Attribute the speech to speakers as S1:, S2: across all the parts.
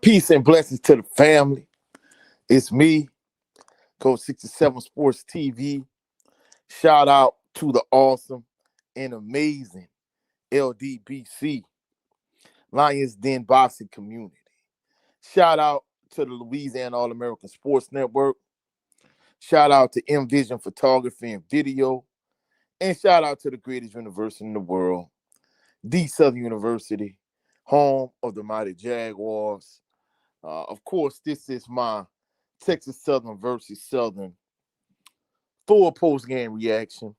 S1: Peace and blessings to the family. It's me, Coach 67 Sports TV. Shout out to the awesome and amazing LDBC, Lions Den Boxing community. Shout out to the Louisiana All American Sports Network. Shout out to M Vision Photography and Video. And shout out to the greatest university in the world, the Southern University, home of the mighty Jaguars. Of course, this is my Texas Southern versus Southern full post-game reaction.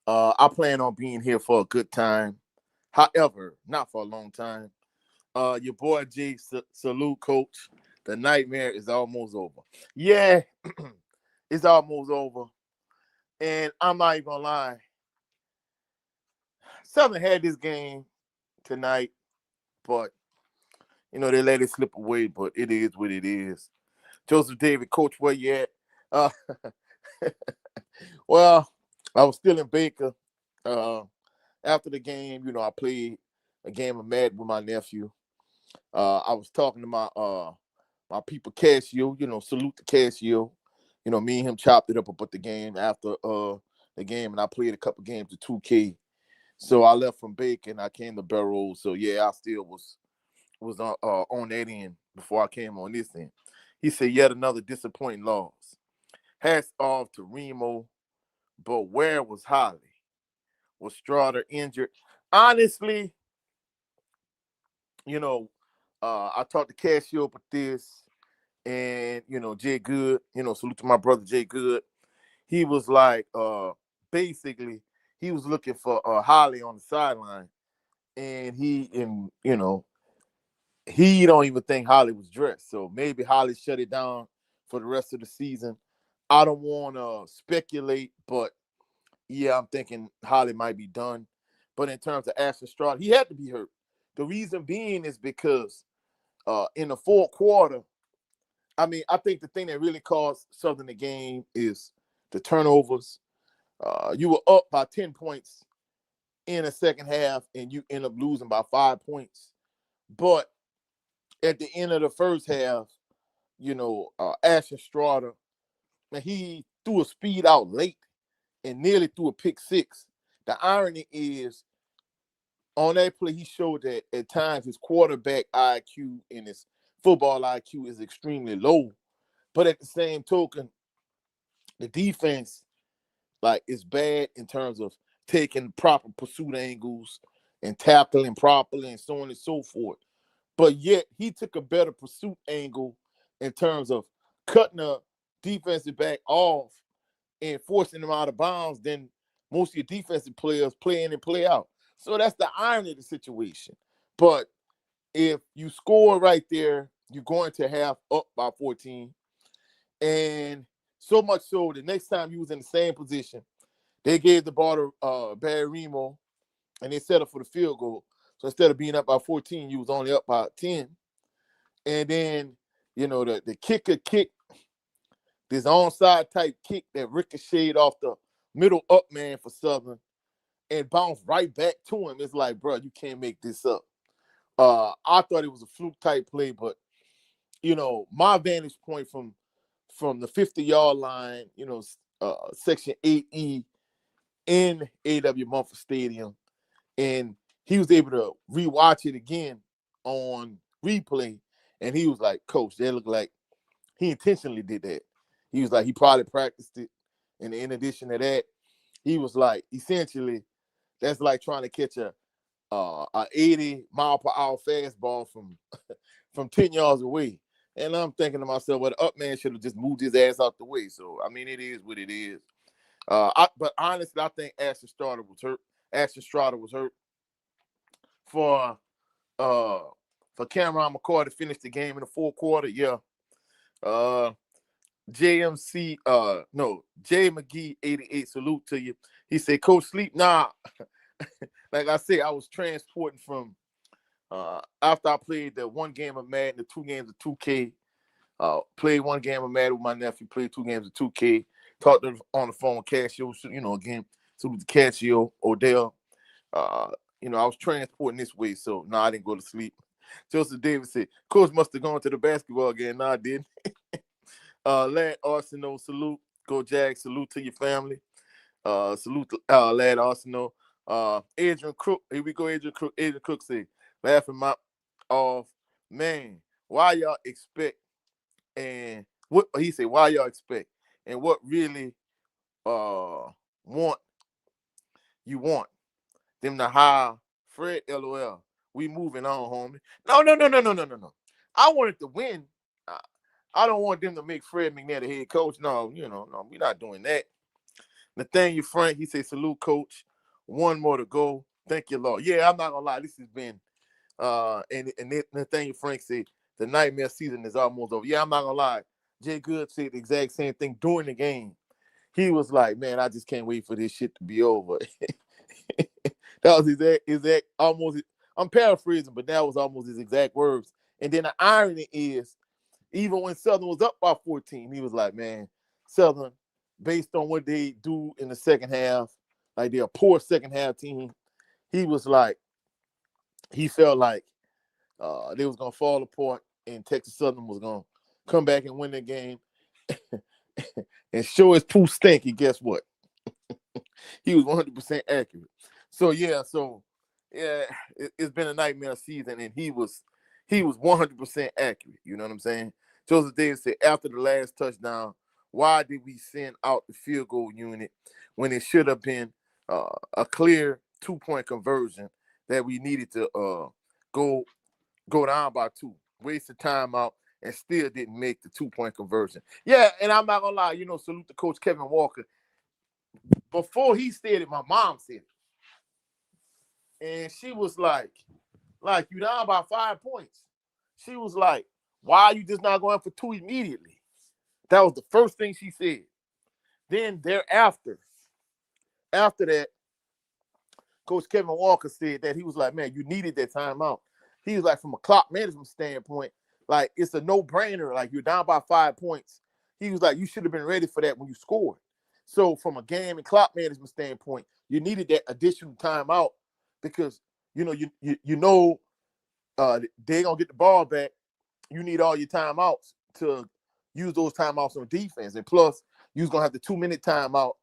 S1: I plan on being here for a good time. However, not for a long time. Your boy G, salute, coach. The nightmare is almost over. Yeah, it's almost over. And I'm not even gonna lie. Southern had this game tonight, but they let it slip away. But it is what it is. Joseph David, coach, where you at? Uh, well, I was still in Baker. After the game, I played a game of Madden with my nephew. I was talking to my people Casio, salute to Casio. Me and him chopped it up about the game after the game, and I played a couple games of 2K. So I left from Baker and I came to Barrow. So yeah, I still was on that end before I came on this end. He said, yet another disappointing loss. Hats off to Remo, but where was Holly? Was Strada injured? Honestly, I talked to Casio about this, and Jay Good, salute to my brother Jay Good. He was like, basically, he was looking for Holly on the sideline, and he don't even think Holly was dressed. So maybe Holly shut it down for the rest of the season. I don't want to speculate, but yeah, I'm thinking Holly might be done. But in terms of Ashton Stroud, he had to be hurt. The reason being is because in the fourth quarter, I think the thing that really caused Southern the game is the turnovers. You were up by 10 points in the second half, and you end up losing by 5 points. But at the end of the first half, Ashton Stroud, and he threw a speed out late and nearly threw a pick six. The irony is, on that play, he showed that at times his quarterback IQ and his football IQ is extremely low. But at the same token, the defense, is bad in terms of taking proper pursuit angles and tackling properly and so on and so forth. But yet, he took a better pursuit angle in terms of cutting a defensive back off and forcing them out of bounds than most of your defensive players play in and play out. So that's the irony of the situation. But if you score right there, you're going to have up by 14. And so much so, the next time you was in the same position, they gave the ball to Barry Remo, and they set up for the field goal. So instead of being up by 14, you was only up by 10. And then, the kicker kicked this onside type kick that ricocheted off the middle up man for Southern and bounced right back to him. It's like, bro, you can't make this up. I thought it was a fluke type play, but my vantage point from the 50-yard line, section 8E in A.W. Mumford Stadium, and he was able to rewatch it again on replay, and he was like, Coach, that looked like he intentionally did that. He was like, he probably practiced it, and in addition to that, he was like, essentially, that's like trying to catch a 80-mile-per-hour fastball from 10 yards away. And I'm thinking to myself, well, the up man should have just moved his ass out the way. So, it is what it is. But honestly, I think Ashton Stroud was hurt. Ashton Stroud was hurt for Cameron McCoy to finish the game in the fourth quarter. Yeah. JMC, Jay McGee 88, salute to you. He said, Coach Sleep, nah. Like I said, I was transporting from after I played the one game of Madden, the 2 games of 2K. Played one game of Madden with my nephew, played 2 games of 2K, talked to him on the phone with Casio, again, salute to Casio, Odell. I was transporting this way, so no, I didn't go to sleep. Joseph Davis said, Coach must have gone to the basketball game. No, I didn't. Lad Arsenal, salute. Go Jags, salute to your family. Salute to Lad Arsenal. Adrian Crook, here we go, Adrian Crook. Adrian Crook said, laughing my off, man, why y'all expect and what he said, why y'all expect and what really want them to hire Fred LOL. We moving on, homie. No. I wanted to win. I don't want them to make Fred McNair the head coach. No, no, we're not doing that. Nathaniel Frank, he said, salute, coach. One more to go. Thank you, Lord. Yeah, I'm not gonna lie. This has been and Nathaniel Frank said the nightmare season is almost over. Yeah, I'm not gonna lie. Jay Good said the exact same thing during the game. He was like, man, I just can't wait for this shit to be over. That was his exact almost. I'm paraphrasing, but that was almost his exact words. And then the irony is, even when Southern was up by 14, he was like, man, Southern, based on what they do in the second half, like they're a poor second half team, he was like, he felt like they was going to fall apart and Texas Southern was going to come back and win the game and show his poo stinky. Guess what? He was 100% accurate. So it's been a nightmare season, and he was 100% accurate. You know what I'm saying? Joseph Davis said after the last touchdown, why did we send out the field goal unit when it should have been a clear 2-point conversion that we needed to go down by 2, wasted timeout, and still didn't make the 2-point conversion. Yeah, and I'm not gonna lie, salute to Coach Kevin Walker. Before he said it, my mom said it. And she was like, you down by 5 points. She was like, why are you just not going for 2 immediately? That was the first thing she said. Then thereafter, after that, Coach Kevin Walker said that he was like, man, you needed that timeout. He was like, from a clock management standpoint, like it's a no-brainer. Like you're down by 5 points. He was like, you should have been ready for that when you scored. So from a game and clock management standpoint, you needed that additional timeout because they're gonna get the ball back. You need all your timeouts to use those timeouts on defense, and plus you was gonna have the 2-minute timeout,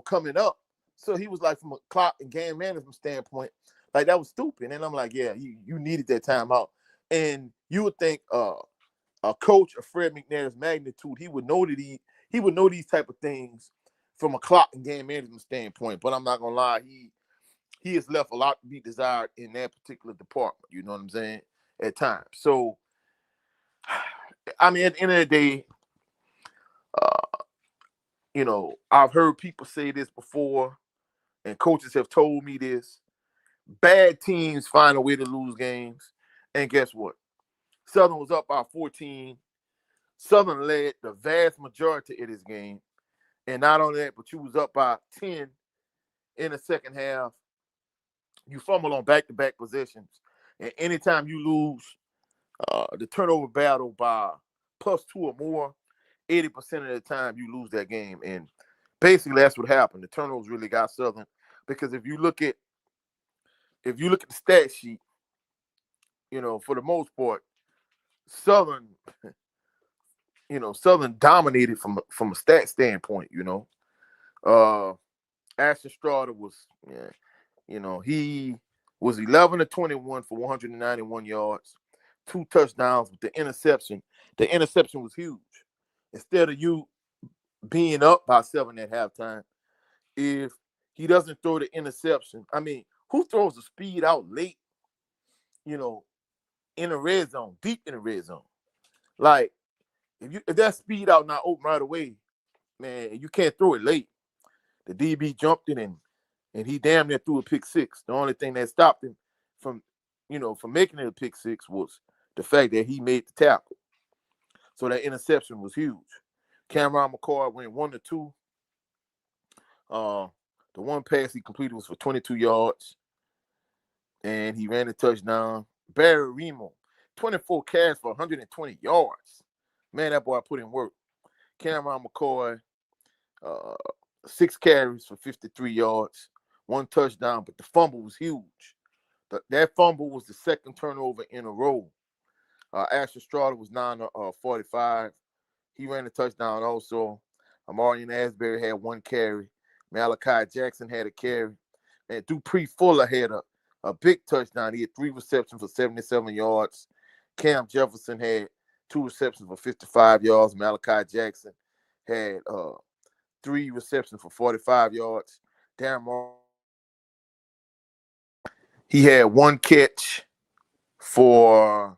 S1: coming up. So he was like, from a clock and game management standpoint, like that was stupid. And I'm like, yeah, you needed that timeout, and you would think a coach of Fred McNair's magnitude, he would know these type of things from a clock and game management standpoint. But I'm not gonna lie, he has left a lot to be desired in that particular department. You know what I'm saying? At times. So, I mean, at the end of the day, I've heard people say this before, and coaches have told me this. Bad teams find a way to lose games. And guess what? Southern was up by 14. Southern led the vast majority of this game. And not only that, but you was up by 10 in the second half. You fumble on back-to-back possessions. And anytime you lose the turnover battle by +2 or more, 80% of the time you lose that game. And basically that's what happened. The turnovers really got Southern. Because if you look at the stat sheet, for the most part, Southern dominated from a stat standpoint. Ashton Strada was, he was 11 of 21 for 191 yards, 2 touchdowns with the interception. The interception was huge. Instead of you being up by 7 at halftime, if he doesn't throw the interception, I mean, who throws the speed out late, in the red zone, deep in the red zone? Like, if that speed out not open right away, man, you can't throw it late. The DB jumped in and he damn near threw a pick 6. The only thing that stopped him from making it a pick 6 was the fact that he made the tackle. So that interception was huge. Cameron McCoy went 1-2. The one pass he completed was for 22 yards, and he ran a touchdown. Barry Remo, 24 carries for 120 yards. Man, that boy put in work. Cameron McCoy, 6 carries for 53 yards, 1 touchdown, but the fumble was huge. That fumble was the second turnover in a row. Ashton Strada was 9-45. He ran a touchdown also. Amarian Asbury had 1 carry. Malachi Jackson had a carry. And Dupree Fuller had a big touchdown. He had 3 receptions for 77 yards. Cam Jefferson had 2 receptions for 55 yards. Malachi Jackson had 3 receptions for 45 yards. Darren Moore, he had 1 catch for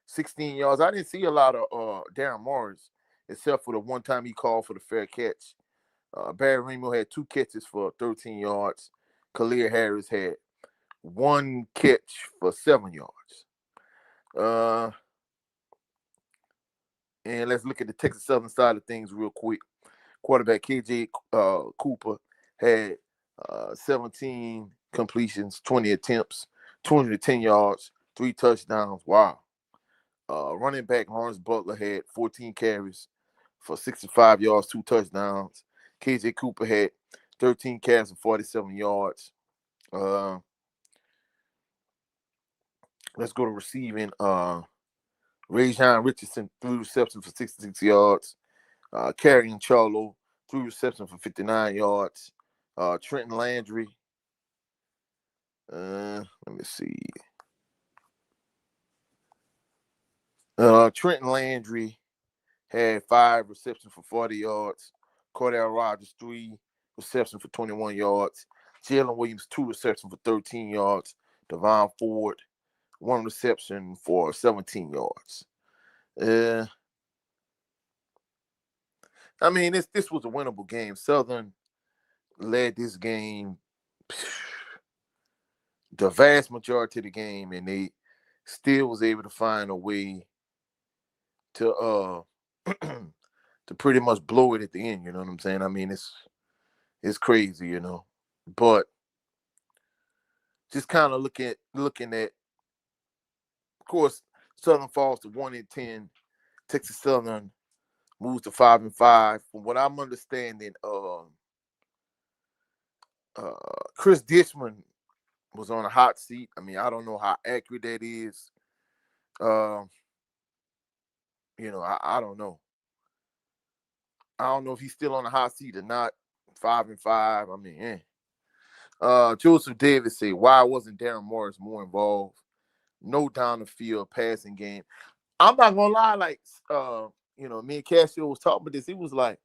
S1: 16 yards. I didn't see a lot of Darren Morris, except for the one time he called for the fair catch. Barry Remo had 2 catches for 13 yards. Khalil Harris had 1 catch for 7 yards. And let's look at the Texas Southern side of things real quick. Quarterback KJ Cooper had 17 completions, 20 attempts, 210 yards, 3 touchdowns. Wow. Running back Lawrence Butler had 14 carries for 65 yards, 2 touchdowns. KJ Cooper had 13 carries for 47 yards. Let's go to receiving. Rajon Richardson, 3 receptions for 66 yards. Carrying Charlo, 3 receptions for 59 yards. Trenton Landry. Let me see. Trenton Landry had 5 receptions for 40 yards. Cordell Rogers, 3 receptions for 21 yards. Jalen Williams, 2 receptions for 13 yards. Devon Ford, 1 reception for 17 yards. I mean, this was a winnable game. Southern led this game the vast majority of the game, and they still was able to find a way to to pretty much blow it at the end. You know what I'm saying? I mean, it's crazy, you know. But just kind of looking at, of course, Southern falls to 1-10. Texas Southern moves to 5-5. From what I'm understanding, Chris Dishman was on a hot seat. I mean, I don't know how accurate that is. You know, I don't know. I don't know if he's still on the hot seat or not. 5-5. I mean, Joseph Davis said, why wasn't Darren Morris more involved? No down the field passing game. I'm not gonna lie, like you know, me and Casio was talking about this. He was like,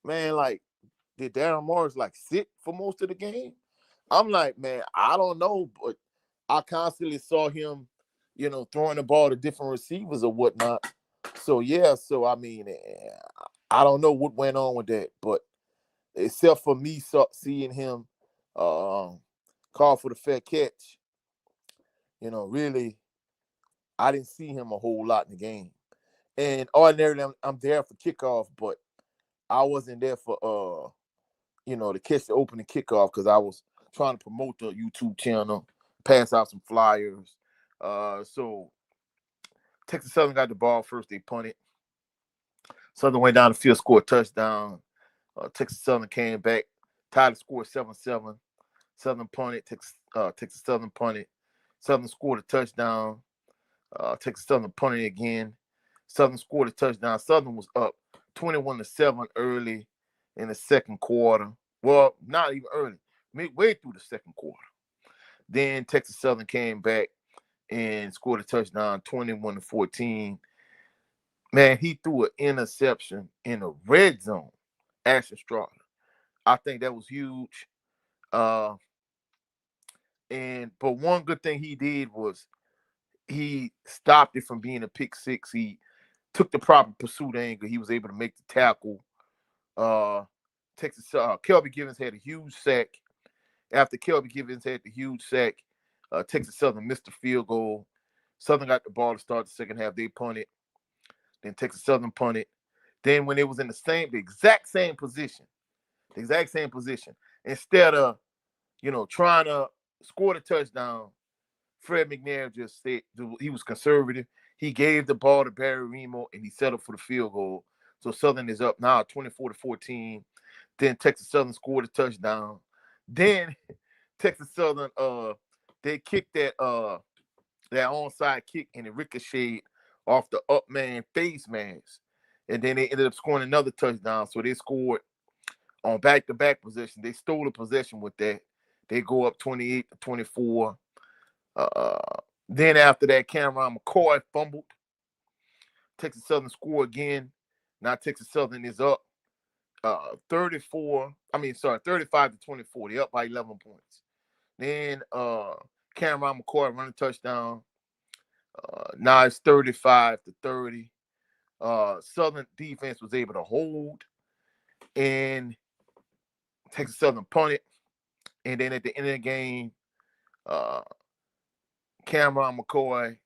S1: man, like, did Darren Morris like sit for most of the game? I'm like, man, I don't know, but I constantly saw him, you know, throwing the ball to different receivers or whatnot. So yeah, so I mean, I don't know what went on with that, but except for me seeing him call for the fair catch, you know, really, I didn't see him a whole lot in the game. And ordinarily, I'm there for kickoff, but I wasn't there for you know, to catch the opening kickoff because I was trying to promote the YouTube channel, pass out some flyers. So Texas Southern got the ball first. They punted. Southern went down the field, scored a touchdown. Texas Southern came back, tied the score 7-7. Southern punted. Texas Southern punted. Southern scored a touchdown. Texas Southern punted again. Southern scored a touchdown. Southern was up 21-7 early in the second quarter. Well, not even early, midway through the second quarter. Then Texas Southern came back and scored a touchdown, 21-14. Man, he threw an interception in the red zone. Ashton Strada. I think that was huge. But one good thing he did was he stopped it from being a pick six. He took the proper pursuit angle. He was able to make the tackle. Kelby Givens had a huge sack. After Kelby Givens had the huge sack, Texas Southern missed the field goal. Southern got the ball to start the second half. They punted. Then Texas Southern punted. Then when it was in the exact same position, instead of, you know, trying to score the touchdown, Fred McNair just said he was conservative. He gave the ball to Barry Remo and he settled for the field goal. So Southern is up now 24-14. Then Texas Southern scored a touchdown. Then Texas Southern They kicked that onside kick and it ricocheted off the up man face mask. And then they ended up scoring another touchdown. So they scored on back-to-back possession. They stole a possession with that. They go up 28-24. Uh, then after that, Cameron McCoy fumbled. Texas Southern scored again. Now Texas Southern is up 35-24. They up by 11 points. Then Cameron McCoy run a touchdown. Now it's 35-30. Southern defense was able to hold, and Texas Southern punted. And then at the end of the game, uh, Cameron McCoy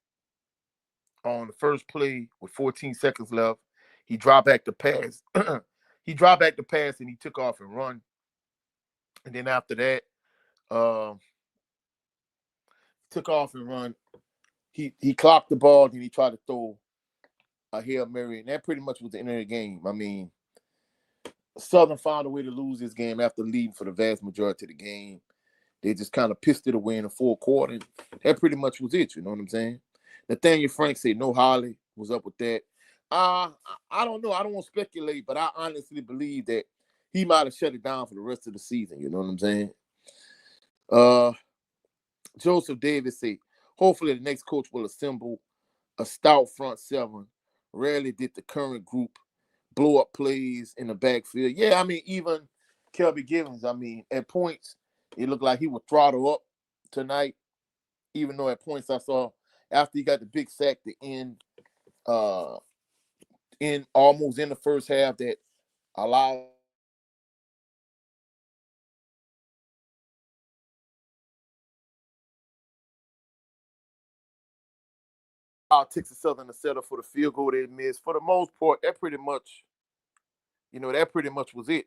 S1: on the first play with 14 seconds left, he dropped back the pass. He dropped back the pass and he took off and run. And then after that, uh, took off and run. He clocked the ball and he tried to throw a Hail Mary, and that pretty much was the end of the game. I mean, Southern found a way to lose this game after leading for the vast majority of the game. They just kind of pissed it away in the fourth quarter. That pretty much was it. You know what I'm saying? Nathaniel Frank said no Holly was up with that. I don't know. I don't want to speculate, but I honestly believe that he might have shut it down for the rest of the season. You know what I'm saying? Joseph Davis said, hopefully the next coach will assemble a stout front seven. Rarely did the current group blow up plays in the backfield. Yeah, I mean, even Kelby Givens, I mean, at points, it looked like he would throttle up tonight, even though at points I saw after he got the big sack to end in almost in the first half that allowed Texas Southern to settle for the field goal they missed. For the most part, that pretty much was it.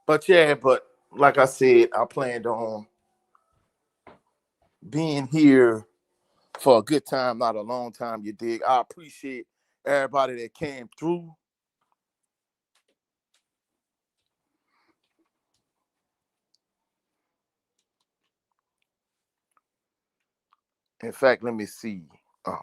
S1: But yeah, but like I said, I planned on being here for a good time, not a long time, you dig. I appreciate everybody that came through. In fact, let me see. Oh,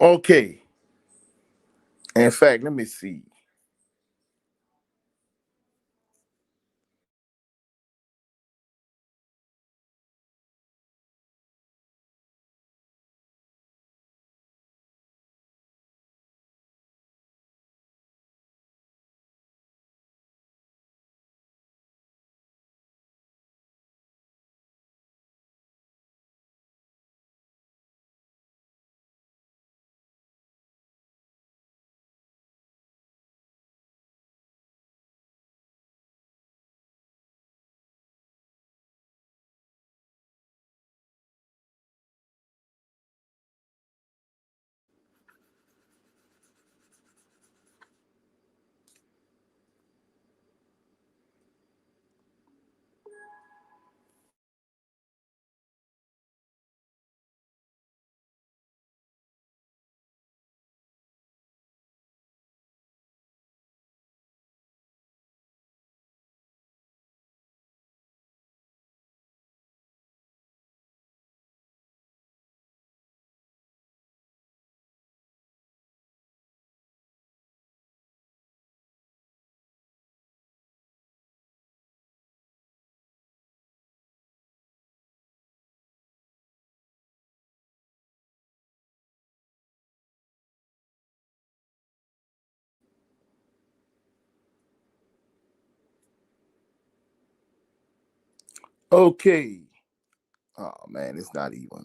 S1: okay. In fact, let me see. Okay. Oh man, it's not even.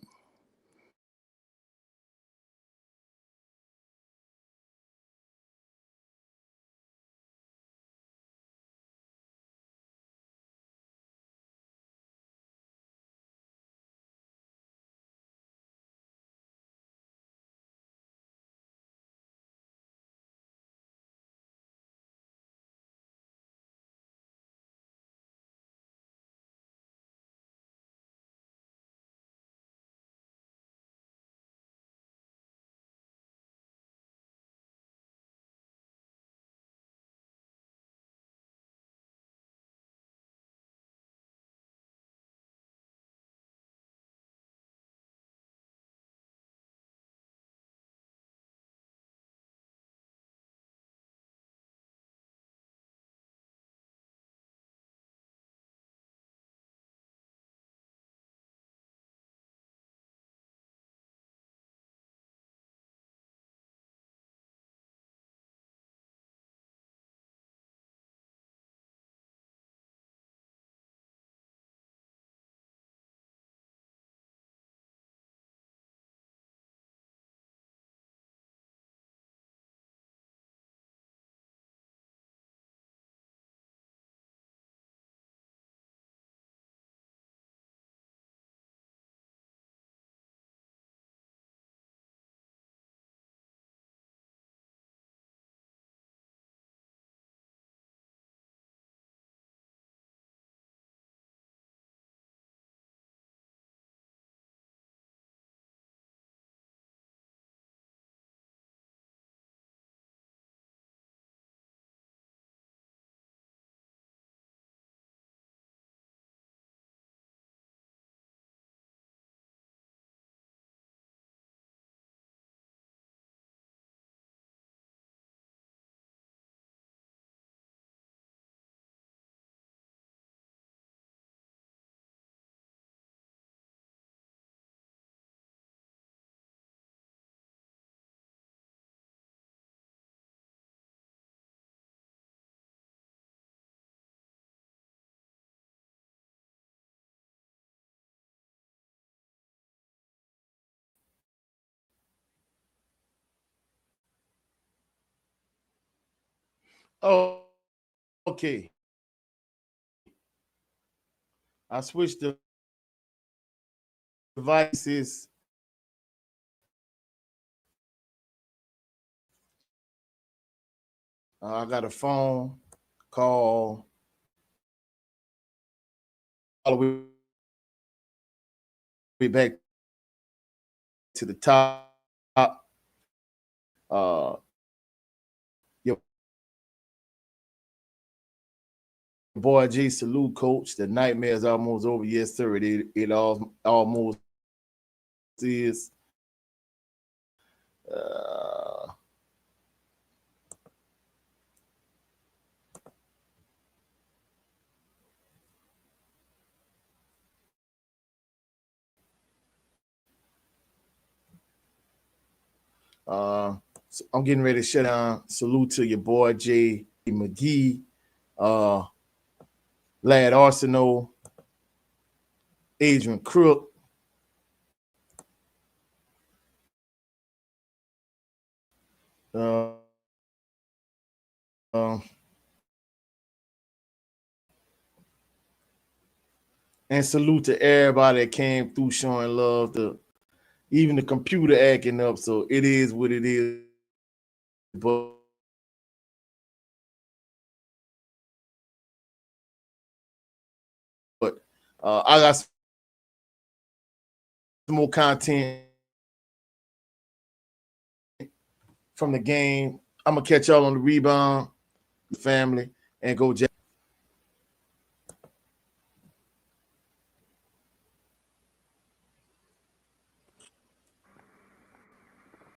S1: Oh, okay. I switched the devices. I got a phone call all the way back to the top. Uh, your boy G Salute Coach. The nightmare's almost over. Yes, sir. It almost is. Uh, so I'm getting ready to shut down. Salute to your boy J McGee, uh, Lad Arsenal, Adrian Crook, uh, uh, and salute to everybody that came through showing love. To even the computer acting up, so it is what it is. But I got some more content from the game. I'm gonna catch y'all on the rebound, family, and go.